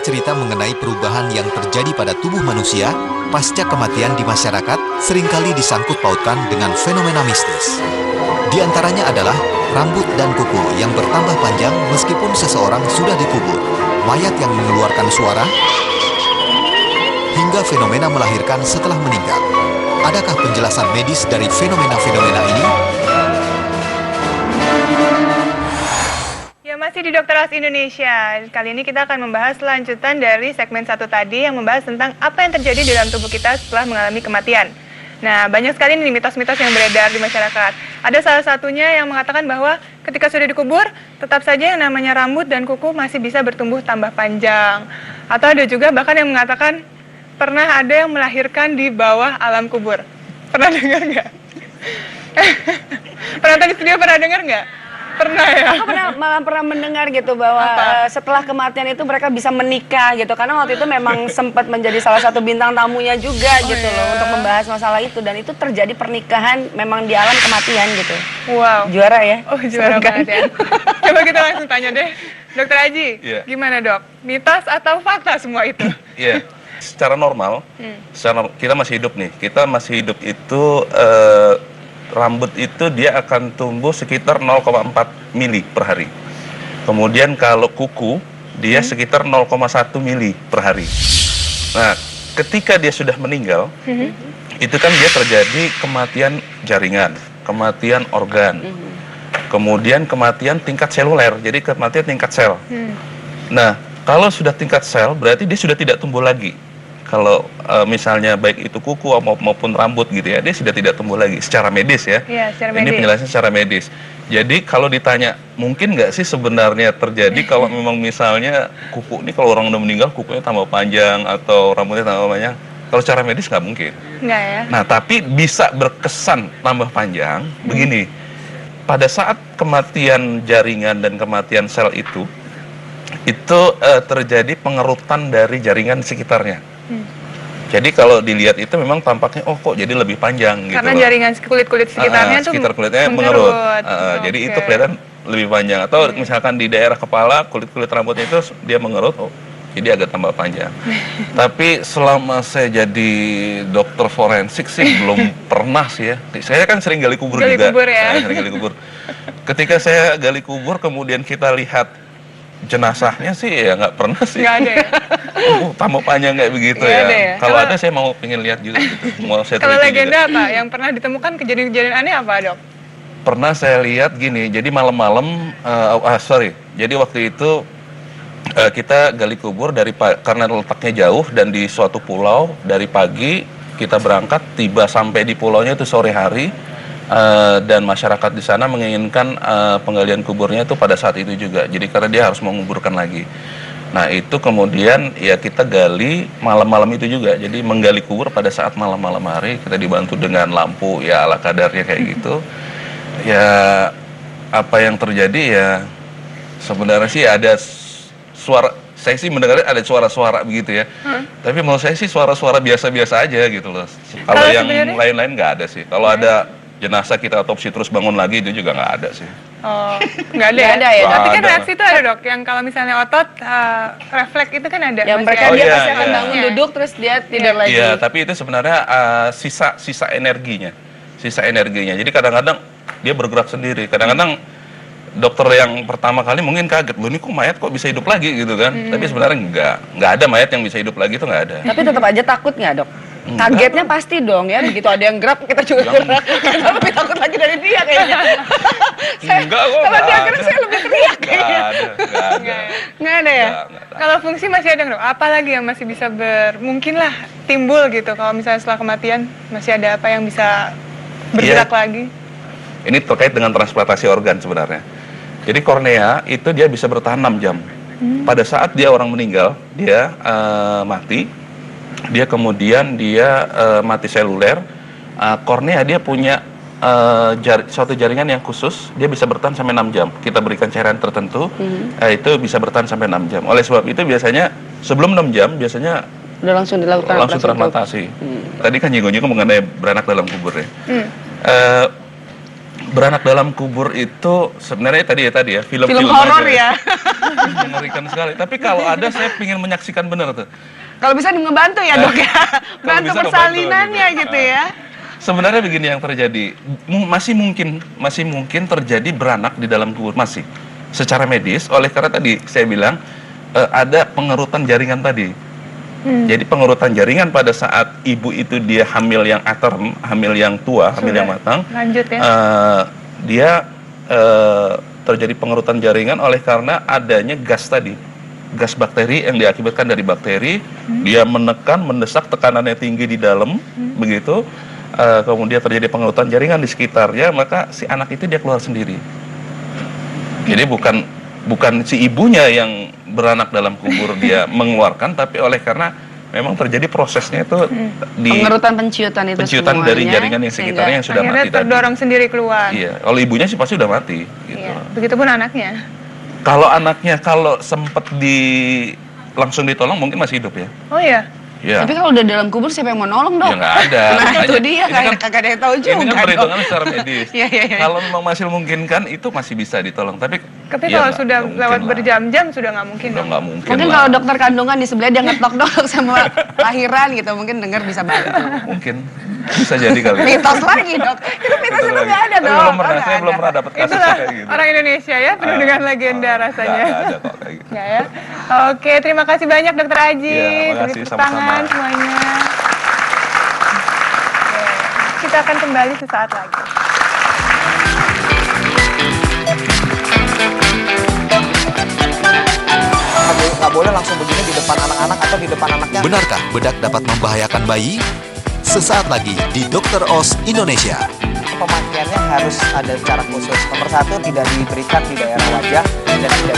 cerita-cerita mengenai perubahan yang terjadi pada tubuh manusia pasca kematian di masyarakat seringkali disangkut pautkan dengan fenomena mistis. Di antaranya adalah rambut dan kuku yang bertambah panjang meskipun seseorang sudah dikubur, mayat yang mengeluarkan suara, hingga fenomena melahirkan setelah meninggal. Adakah penjelasan medis dari fenomena-fenomena ini? Ya, masih di Dokter As Indonesia. Kali ini kita akan membahas lanjutan dari segmen 1 tadi yang membahas tentang apa yang terjadi di dalam tubuh kita setelah mengalami kematian. Nah, banyak sekali nih mitos-mitos yang beredar di masyarakat. Ada salah satunya yang mengatakan bahwa ketika sudah dikubur, tetap saja yang namanya rambut dan kuku masih bisa bertumbuh tambah panjang. Atau ada juga bahkan yang mengatakan pernah ada yang melahirkan di bawah alam kubur. Pernah dengar nggak? Penonton di studio pernah dengar nggak? Pernah ya? Aku malah pernah mendengar gitu bahwa setelah kematian itu mereka bisa menikah gitu. Karena waktu itu memang sempat menjadi salah satu bintang tamunya juga gitu loh untuk membahas masalah itu. Dan itu terjadi pernikahan memang di alam kematian gitu. Wow. Juara ya? Oh, juara banget ya. Coba kita langsung tanya deh. Dokter Aji, gimana dok? Mitos atau fakta semua itu? Iya. Secara normal, kita masih hidup nih. Kita masih hidup itu rambut itu dia akan tumbuh sekitar 0,4 mili per hari. Kemudian kalau kuku dia sekitar 0,1 mili per hari. Nah, ketika dia sudah meninggal, itu kan dia terjadi kematian jaringan, kematian organ, kemudian kematian tingkat seluler, jadi kematian tingkat sel. Nah, kalau sudah tingkat sel berarti dia sudah tidak tumbuh lagi. Kalau misalnya baik itu kuku maupun rambut gitu ya, dia sudah tidak tumbuh lagi secara medis ya. Iya, secara Ini medis. penjelasan secara medis. Jadi kalau ditanya mungkin nggak sih sebenarnya terjadi kalau memang misalnya kuku ini kalau orang udah meninggal kukunya tambah panjang atau rambutnya tambah panjang, kalau secara medis nggak mungkin. Nggak ya? Nah tapi bisa berkesan tambah panjang begini. Pada saat kematian jaringan dan kematian sel itu terjadi pengerutan dari jaringan sekitarnya. Jadi kalau dilihat itu memang tampaknya kok jadi lebih panjang gitu. Karena loh. jaringan kulit-kulit sekitarnya tuh sekitar kulitnya mengerut. Jadi itu kelihatan lebih panjang. Atau misalkan di daerah kepala kulit-kulit rambutnya itu dia mengerut, jadi agak tambah panjang. Tapi selama saya jadi dokter forensik sih belum pernah sih ya. Saya kan sering gali kubur juga. Kubur ya? Sering gali kubur. Ketika saya gali kubur kemudian kita lihat jenazahnya sih ya nggak pernah sih. Nggak ada ya? Tambah panjang kayak begitu Nggak ya. ada ya? Kalau ada saya mau pengen lihat juga gitu. Mau saya Kalau teliti legenda juga. apa? Yang pernah ditemukan kejadian-kejadian aneh apa dok? Pernah saya lihat gini, jadi malam-malam, jadi waktu itu kita gali kubur karena letaknya jauh dan di suatu pulau, dari pagi kita berangkat, tiba sampai di pulaunya itu sore hari, dan masyarakat di sana menginginkan penggalian kuburnya itu pada saat itu juga, jadi karena dia harus menguburkan lagi. Nah itu kemudian ya kita gali malam-malam itu juga, jadi menggali kubur pada saat malam-malam hari, kita dibantu dengan lampu ya ala kadarnya kayak gitu. Ya apa yang terjadi ya sebenarnya sih ada suara, saya sih mendengar ada suara-suara begitu ya. Tapi menurut saya sih suara-suara biasa-biasa aja gitu loh. Kalau yang lain-lain nggak ada sih. Kalau ada jenazah kita otopsi terus bangun lagi itu juga nggak ada sih. Oh, nggak ada ya? Nggak ada ya? Tapi kan Nggak ada. reaksi itu ada dok, yang kalau misalnya otot, refleks itu kan ada. Yang masih mereka ada. dia iya, pasti akan iya. bangun duduk terus dia tidur lagi. Iya, tapi itu sebenarnya sisa energinya. Sisa energinya. Jadi kadang-kadang dia bergerak sendiri. Kadang-kadang dokter yang pertama kali mungkin kaget, loh ini kok mayat kok bisa hidup lagi gitu kan. Tapi sebenarnya nggak ada mayat yang bisa hidup lagi, itu nggak ada. Tapi tetap aja takut nggak dok? Kagetnya pasti dong ya, begitu ada yang gerak kita juga gerak. Kita lebih takut lagi dari dia kayaknya. Enggak kok. Kalau dia gerak saya lebih teriak kayaknya. Nggak ada ya? Nggak ada. Kalau fungsi masih ada dok, apa lagi yang masih bisa mungkin lah timbul gitu kalau misalnya setelah kematian masih ada apa yang bisa bergerak lagi? Ini terkait dengan transplantasi organ sebenarnya. Jadi kornea itu dia bisa bertahan 6 jam. Pada saat dia orang meninggal, dia mati, dia kemudian mati seluler, kornea dia punya suatu jaringan yang khusus, dia bisa bertahan sampai 6 jam. Kita berikan cairan tertentu, itu bisa bertahan sampai 6 jam. Oleh sebab itu biasanya sebelum 6 jam biasanya Udah langsung dilakukan langsung transplantasi. Tadi kan nyinggung-nyinggung mengenai beranak dalam kubur ya. Beranak dalam kubur itu sebenarnya tadi ya film-film horor aja ya. mengerikan sekali. Tapi kalau ada saya ingin menyaksikan benar tuh. Kalau bisa ngebantu ya dok ya, Kalau bantu bisa persalinannya ngebantu, gitu ya. Sebenarnya begini yang terjadi, masih mungkin terjadi beranak di dalam kubur masih secara medis. Oleh karena tadi saya bilang ada pengerutan jaringan tadi. Jadi pengerutan jaringan pada saat ibu itu dia hamil yang aterm, hamil yang tua, hamil yang matang. Lanjut ya. Dia terjadi pengerutan jaringan oleh karena adanya gas tadi. Gas bakteri yang diakibatkan dari bakteri, dia menekan, mendesak, tekanannya tinggi di dalam, begitu, kemudian terjadi pengerutan jaringan di sekitarnya, maka si anak itu dia keluar sendiri. Jadi bukan si ibunya yang beranak dalam kubur dia mengeluarkan, tapi oleh karena memang terjadi prosesnya itu di Pengerutan penciutan itu penciutan semuanya, dari jaringan yang sekitarnya yang sudah Akhirnya mati tadi. terdorong sendiri keluar. Iya, kalau ibunya sih pasti udah mati. Gitu. Iya. Begitupun anaknya. Kalau anaknya kalau sempet langsung ditolong mungkin masih hidup ya. Oh iya. Ya. Tapi kalau udah dalam kubur siapa yang mau nolong dok? Ya nggak ada. Nah Makanya itu dia, ini kagak ada yang tahu juga Ini kan dok. perhitungan secara medis. Iya. Kalau memang masih memungkinkan itu masih bisa ditolong. Tapi Tapi ya kalau nggak sudah mungkin lewat lah. berjam-jam sudah nggak mungkin Udah dong. nggak mungkin. Mungkin lah. kalau dokter kandungan di sebelah dia ngetok dok sama lahiran gitu, mungkin dengar bisa bantu. Mungkin bisa jadi kali. Mitos lagi dok, itu mitos itu nggak ada Tapi dok. belum pernah, Oh, saya nggak belum ada. pernah dapat kasus Itulah kayak gitu. orang Indonesia ya, penuh dengan legenda rasanya. Nggak ada kok kayak gitu. Nggak ya? Oke, terima kasih banyak Dokter Aji. Iya, makasih, Tepuk sama-sama. tangan semuanya. Oke, kita akan kembali sesaat lagi. Nggak boleh langsung begini di depan anak-anak atau di depan anaknya. Benarkah bedak dapat membahayakan bayi? Sesaat lagi di Dr. Oz Indonesia. Pemakaiannya harus ada cara khusus. Nomor 1, tidak diberikan di daerah wajah dan tidak